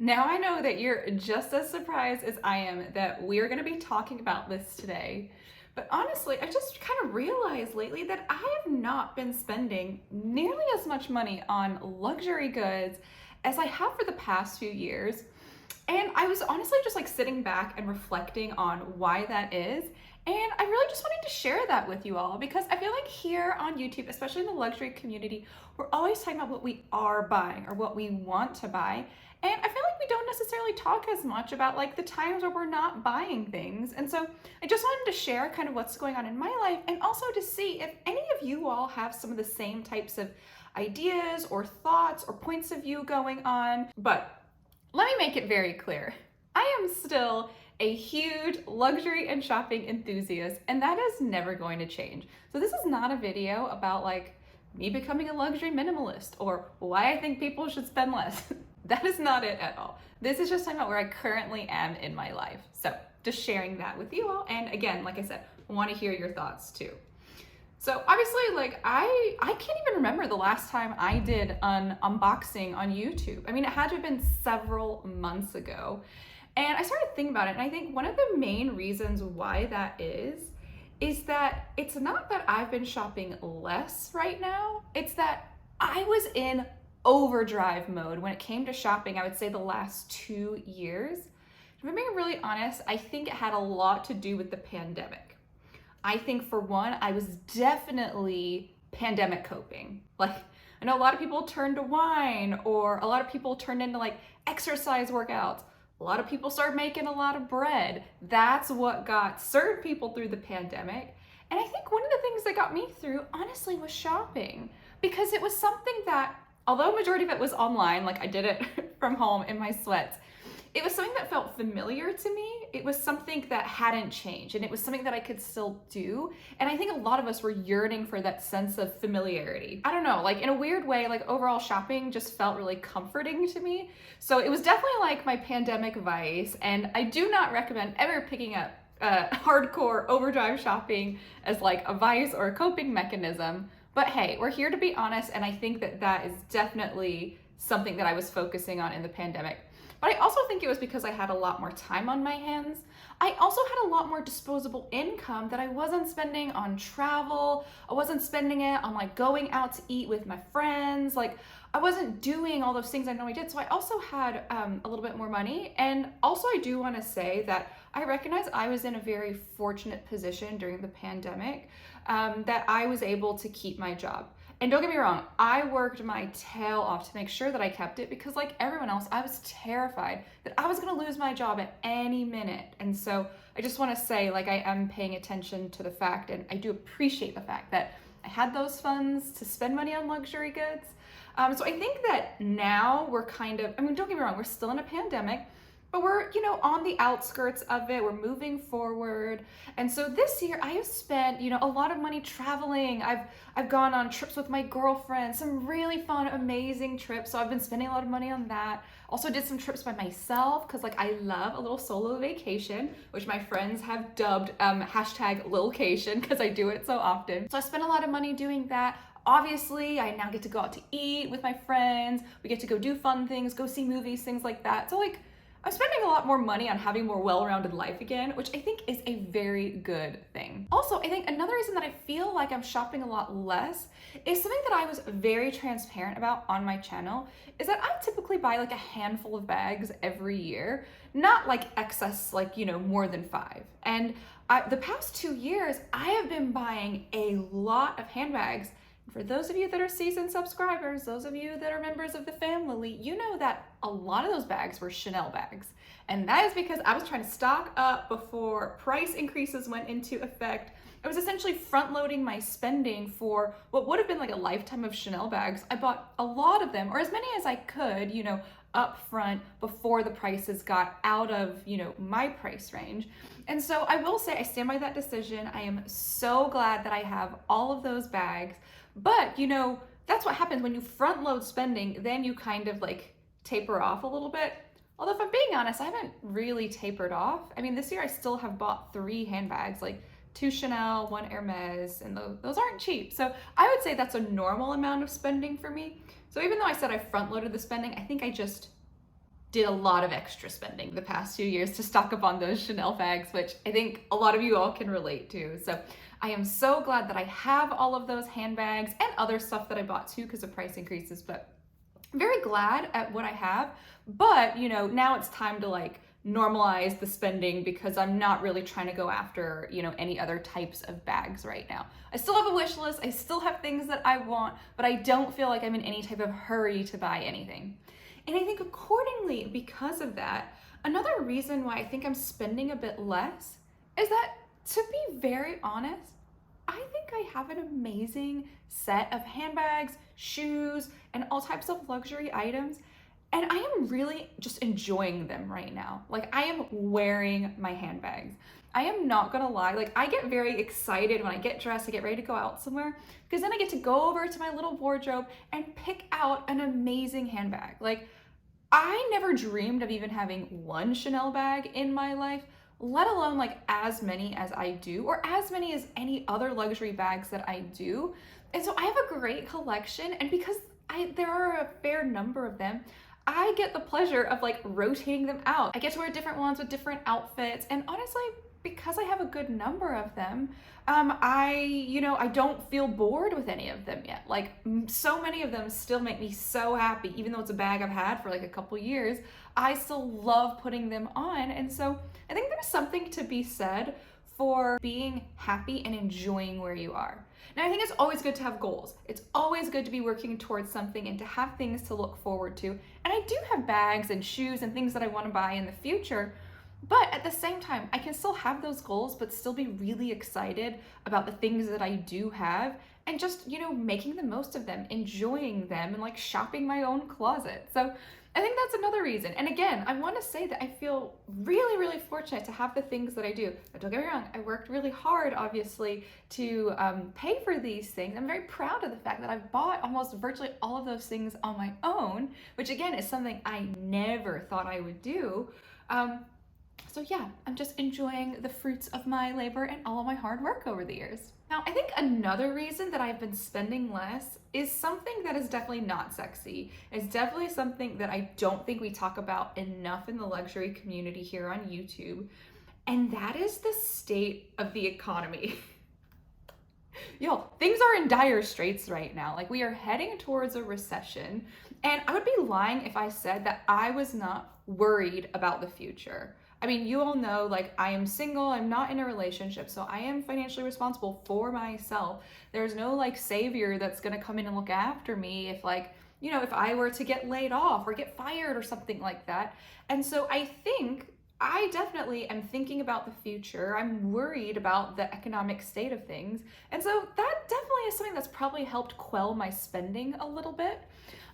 Now I know that you're just as surprised as I am that we're going to be talking about this today. But honestly, I just kind of realized lately that I have not been spending nearly as much money on luxury goods as I have for the past few years. And I was honestly just like sitting back and reflecting on why that is. And I really just wanted to share that with you all because I feel like here on YouTube, especially in the luxury community, we're always talking about what we are buying or what we want to buy. And I feel like we don't necessarily talk as much about like the times where we're not buying things. And so I just wanted to share kind of what's going on in my life and also to see if any of you all have some of the same types of ideas or thoughts or points of view going on. But let me make it very clear. I am still a huge luxury and shopping enthusiast, and that is never going to change. So this is not a video about like me becoming a luxury minimalist or why I think people should spend less. That is not it at all. This is just talking about where I currently am in my life. So just sharing that with you all. And again, like I said, I want to hear your thoughts too. So obviously, like I can't even remember the last time I did an unboxing on YouTube. I mean, it had to have been several months ago. And I started thinking about it, and I think one of the main reasons why that is that it's not that I've been shopping less right now, it's that I was in overdrive mode when it came to shopping, I would say the last 2 years. If I'm being really honest, I think it had a lot to do with the pandemic. I think for one, I was definitely pandemic coping. Like, I know a lot of people turned to wine, or a lot of people turned into like exercise workouts. A lot of people started making a lot of bread. That's what got certain people through the pandemic. And I think one of the things that got me through, honestly, was shopping. Because it was something that, although a majority of it was online, like I did it from home in my sweats, it was something that felt familiar to me. It was something that hadn't changed, and it was something that I could still do. And I think a lot of us were yearning for that sense of familiarity. I don't know, like in a weird way, like overall shopping just felt really comforting to me. So it was definitely like my pandemic vice, and I do not recommend ever picking up hardcore overdrive shopping as like a vice or a coping mechanism. But hey, we're here to be honest, and I think that that is definitely something that I was focusing on in the pandemic. But I also think it was because I had a lot more time on my hands. I also had a lot more disposable income that I wasn't spending on travel. I wasn't spending it on like going out to eat with my friends. Like I wasn't doing all those things I normally did. So I also had a little bit more money. And also I do want to say that I recognize I was in a very fortunate position during the pandemic, that I was able to keep my job. And don't get me wrong, I worked my tail off to make sure that I kept it because like everyone else, I was terrified that I was gonna lose my job at any minute. And so I just wanna say like I am paying attention to the fact, and I do appreciate the fact that I had those funds to spend money on luxury goods. So I think that now we're kind of, I mean, don't get me wrong, we're still in a pandemic, but we're, on the outskirts of it. We're moving forward. And so this year I have spent, a lot of money traveling. I've gone on trips with my girlfriend, some really fun, amazing trips. So I've been spending a lot of money on that. Also did some trips by myself because like I love a little solo vacation, which my friends have dubbed hashtag Lilcation because I do it so often. So I spent a lot of money doing that. Obviously, I now get to go out to eat with my friends. We get to go do fun things, go see movies, things like that. So like, I'm spending a lot more money on having more well-rounded life again, which I think is a very good thing. Also, I think another reason that I feel like I'm shopping a lot less is something that I was very transparent about on my channel, is that I typically buy like a handful of bags every year, not like excess, like, more than 5. And the past 2 years, I have been buying a lot of handbags. For those of you that are seasoned subscribers, those of you that are members of the family, you know that a lot of those bags were Chanel bags. And that is because I was trying to stock up before price increases went into effect. I was essentially front loading my spending for what would have been like a lifetime of Chanel bags. I bought a lot of them, or as many as I could, up front before the prices got out of, my price range. And so I will say I stand by that decision. I am so glad that I have all of those bags. But, that's what happens when you front load spending, then you kind of like taper off a little bit. Although if I'm being honest, I haven't really tapered off. I mean, this year I still have bought 3 handbags, like 2 Chanel, 1 Hermes, and those aren't cheap. So I would say that's a normal amount of spending for me. So even though I said I front loaded the spending, I think I just did a lot of extra spending the past few years to stock up on those Chanel bags, which I think a lot of you all can relate to. So I am so glad that I have all of those handbags and other stuff that I bought too because of price increases, but I'm very glad at what I have. But, now it's time to like normalize the spending because I'm not really trying to go after, any other types of bags right now. I still have a wish list. I still have things that I want, but I don't feel like I'm in any type of hurry to buy anything. And I think accordingly, because of that, another reason why I think I'm spending a bit less is that, to be very honest, I think I have an amazing set of handbags, shoes, and all types of luxury items. And I am really just enjoying them right now. Like, I am wearing my handbags. I am not gonna lie, like I get very excited when I get dressed, I get ready to go out somewhere, because then I get to go over to my little wardrobe and pick out an amazing handbag. Like, I never dreamed of even having one Chanel bag in my life, let alone like as many as I do, or as many as any other luxury bags that I do. And so I have a great collection, and because there are a fair number of them, I get the pleasure of like rotating them out. I get to wear different ones with different outfits, and honestly, because I have a good number of them, I don't feel bored with any of them yet. Like, so many of them still make me so happy, even though it's a bag I've had for like a couple years. I still love putting them on, and so I think there's something to be said for being happy and enjoying where you are. Now, I think it's always good to have goals. It's always good to be working towards something and to have things to look forward to. And I do have bags and shoes and things that I want to buy in the future. But at the same time, I can still have those goals, but still be really excited about the things that I do have and just, making the most of them, enjoying them, and like shopping my own closet. So I think that's another reason. And again, I want to say that I feel really, really fortunate to have the things that I do. But don't get me wrong, I worked really hard, obviously, to pay for these things. I'm very proud of the fact that I've bought almost virtually all of those things on my own, which again is something I never thought I would do. So yeah, I'm just enjoying the fruits of my labor and all of my hard work over the years. Now, I think another reason that I've been spending less is something that is definitely not sexy. It's definitely something that I don't think we talk about enough in the luxury community here on YouTube, and that is the state of the economy. Yo, things are in dire straits right now. Like, we are heading towards a recession, and I would be lying if I said that I was not worried about the future. I mean, you all know, like, I am single, I'm not in a relationship, so I am financially responsible for myself. There's no like savior that's gonna come in and look after me if like, if I were to get laid off or get fired or something like that. And so I think I definitely am thinking about the future. I'm worried about the economic state of things. And so that definitely is something that's probably helped quell my spending a little bit.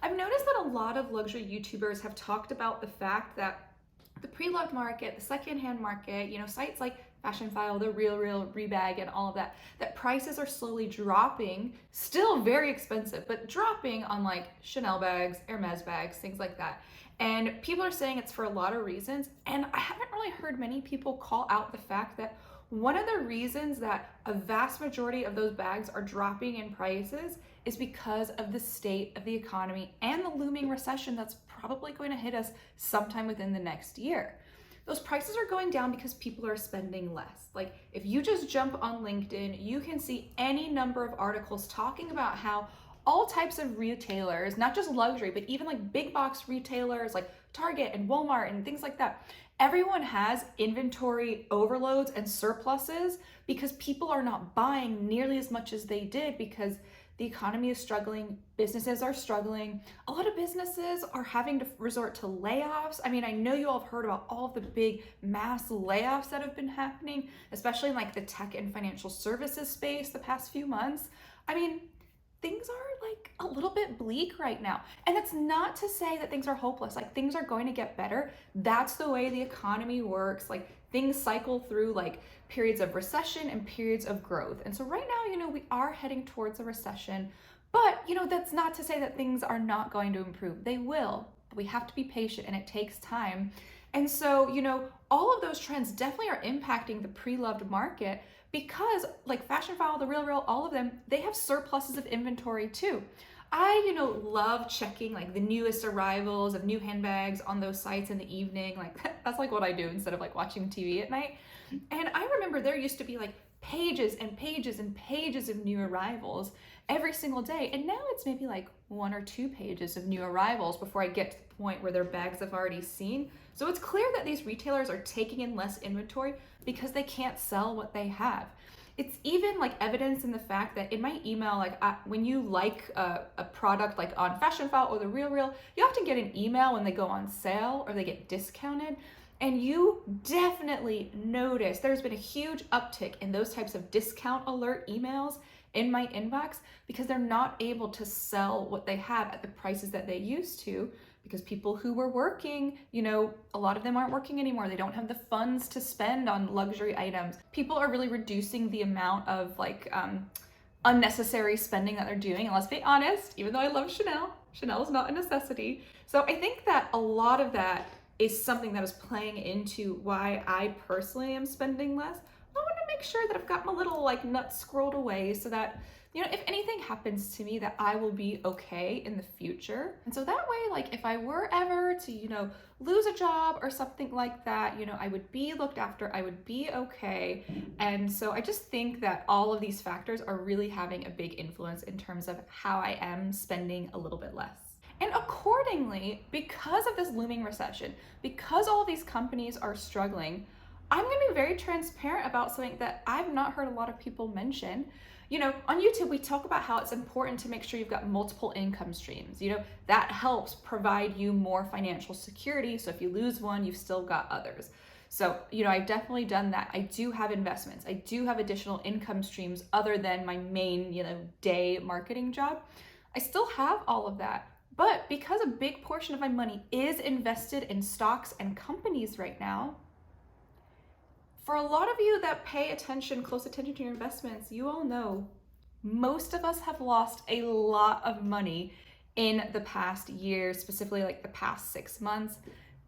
I've noticed that a lot of luxury YouTubers have talked about the fact that the pre-loved market, the secondhand market, sites like Fashion File, the Real Rebag, and all of that, that prices are slowly dropping, still very expensive, but dropping on like Chanel bags, Hermes bags, things like that. And people are saying it's for a lot of reasons. And I haven't really heard many people call out the fact that one of the reasons that a vast majority of those bags are dropping in prices is because of the state of the economy and the looming recession that's probably going to hit us sometime within the next year. Those prices are going down because people are spending less. Like, if you just jump on LinkedIn, you can see any number of articles talking about how all types of retailers, not just luxury, but even like big box retailers like Target and Walmart and things like that, everyone has inventory overloads and surpluses because people are not buying nearly as much as they did because the economy is struggling, businesses are struggling. A lot of businesses are having to resort to layoffs. I mean, I know you all have heard about all of the big mass layoffs that have been happening, especially in like the tech and financial services space the past few months. I mean, things are like a little bit bleak right now. And it's not to say that things are hopeless. Like, things are going to get better. That's the way the economy works. Like, things cycle through like periods of recession and periods of growth. And so right now, we are heading towards a recession, but that's not to say that things are not going to improve. They will, but we have to be patient and it takes time. And so, all of those trends definitely are impacting the pre-loved market because like Fashion File, the Real, all of them, they have surpluses of inventory too. I, love checking like the newest arrivals of new handbags on those sites in the evening. Like that's like what I do instead of like watching TV at night. And I remember there used to be like pages and pages and pages of new arrivals every single day. And now it's maybe like 1 or 2 pages of new arrivals before I get to the point where their bags I've already seen. So it's clear that these retailers are taking in less inventory because they can't sell what they have. It's even like evidence in the fact that in my email, like when you like a product like on Fashion File or The Real, you often get an email when they go on sale or they get discounted. And you definitely notice there's been a huge uptick in those types of discount alert emails in my inbox because they're not able to sell what they have at the prices that they used to, because people who were working, a lot of them aren't working anymore. They don't have the funds to spend on luxury items. People are really reducing the amount of like unnecessary spending that they're doing. And let's be honest, even though I love Chanel is not a necessity. So I think that a lot of that is something that is playing into why I personally am spending less. I want to make sure that I've got my little like nuts squirreled away so that, if anything happens to me, that I will be okay in the future. And so that way, like if I were ever to, lose a job or something like that, I would be looked after, I would be okay. And so I just think that all of these factors are really having a big influence in terms of how I am spending a little bit less. And accordingly, because of this looming recession, because all of these companies are struggling, I'm going to be very transparent about something that I've not heard a lot of people mention. On YouTube, we talk about how it's important to make sure you've got multiple income streams. That helps provide you more financial security. So if you lose one, you've still got others. So, I've definitely done that. I do have investments. I do have additional income streams other than my main, day marketing job. I still have all of that. But because a big portion of my money is invested in stocks and companies right now, for a lot of you that pay close attention to your investments, you all know most of us have lost a lot of money in the past year, specifically like the past 6 months.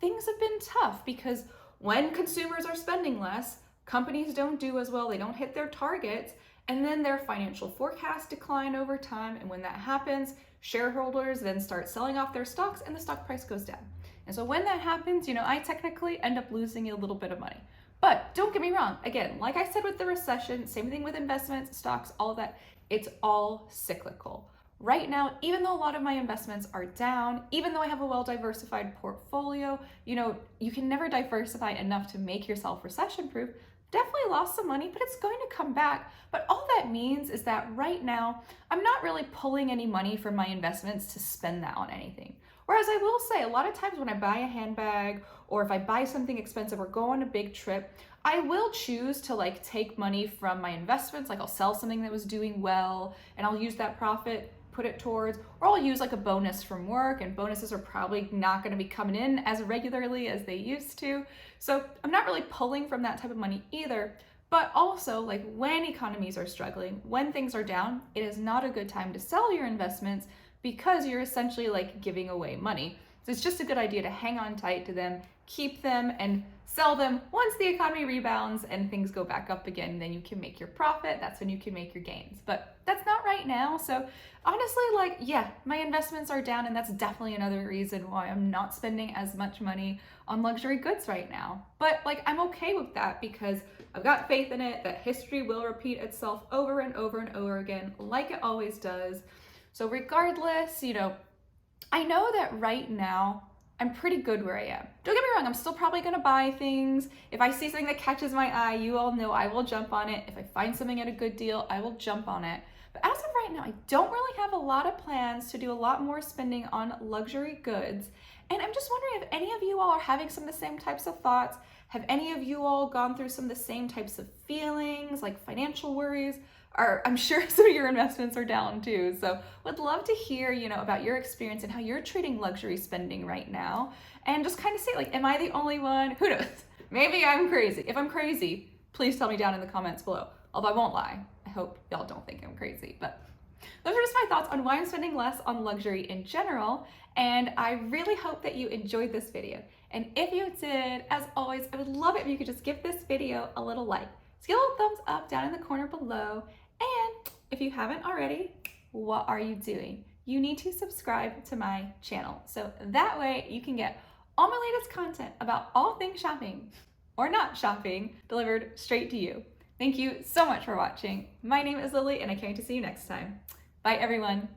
Things have been tough because when consumers are spending less, companies don't do as well, they don't hit their targets, and then their financial forecasts decline over time. And when that happens, shareholders then start selling off their stocks and the stock price goes down. And so when that happens, I technically end up losing a little bit of money. But don't get me wrong, again, like I said with the recession, same thing with investments, stocks, all of that, it's all cyclical. Right now, even though a lot of my investments are down, even though I have a well-diversified portfolio, you can never diversify enough to make yourself recession-proof. Definitely lost some money, but it's going to come back. But all that means is that right now, I'm not really pulling any money from my investments to spend that on anything. Whereas I will say, a lot of times when I buy a handbag or if I buy something expensive or go on a big trip, I will choose to like take money from my investments. Like I'll sell something that was doing well and I'll use that profit, put it towards, or I'll use like a bonus from work, and bonuses are probably not going to be coming in as regularly as they used to. So I'm not really pulling from that type of money either. But also, like when economies are struggling, when things are down, it is not a good time to sell your investments because you're essentially like giving away money. So it's just a good idea to hang on tight to them, keep them, and sell them once the economy rebounds and things go back up again. Then you can make your profit. That's when you can make your gains. But that's not right now. So honestly, like, yeah, my investments are down, and that's definitely another reason why I'm not spending as much money on luxury goods right now. But like, I'm okay with that because I've got faith in it that history will repeat itself over and over and over again, like it always does. So regardless, I know that right now I'm pretty good where I am. Don't get me wrong, I'm still probably gonna buy things. If I see something that catches my eye, you all know I will jump on it. If I find something at a good deal, I will jump on it. But as of right now, I don't really have a lot of plans to do a lot more spending on luxury goods. And I'm just wondering if any of you all are having some of the same types of thoughts. Have any of you all gone through some of the same types of feelings, like financial worries? Or I'm sure some of your investments are down too. So would love to hear, about your experience and how you're treating luxury spending right now. And just kind of say, like, am I the only one? Who knows? Maybe I'm crazy. If I'm crazy, please tell me down in the comments below. Although I won't lie. I hope y'all don't think I'm crazy. But those are just my thoughts on why I'm spending less on luxury in general. And I really hope that you enjoyed this video. And if you did, as always, I would love it if you could just give this video a little like. Just give a little thumbs up down in the corner below. And if you haven't already, what are you doing? you need to subscribe to my channel. So that way you can get all my latest content about all things shopping or not shopping delivered straight to you. Thank you so much for watching. My name is Lily and I can't wait to see you next time. Bye everyone.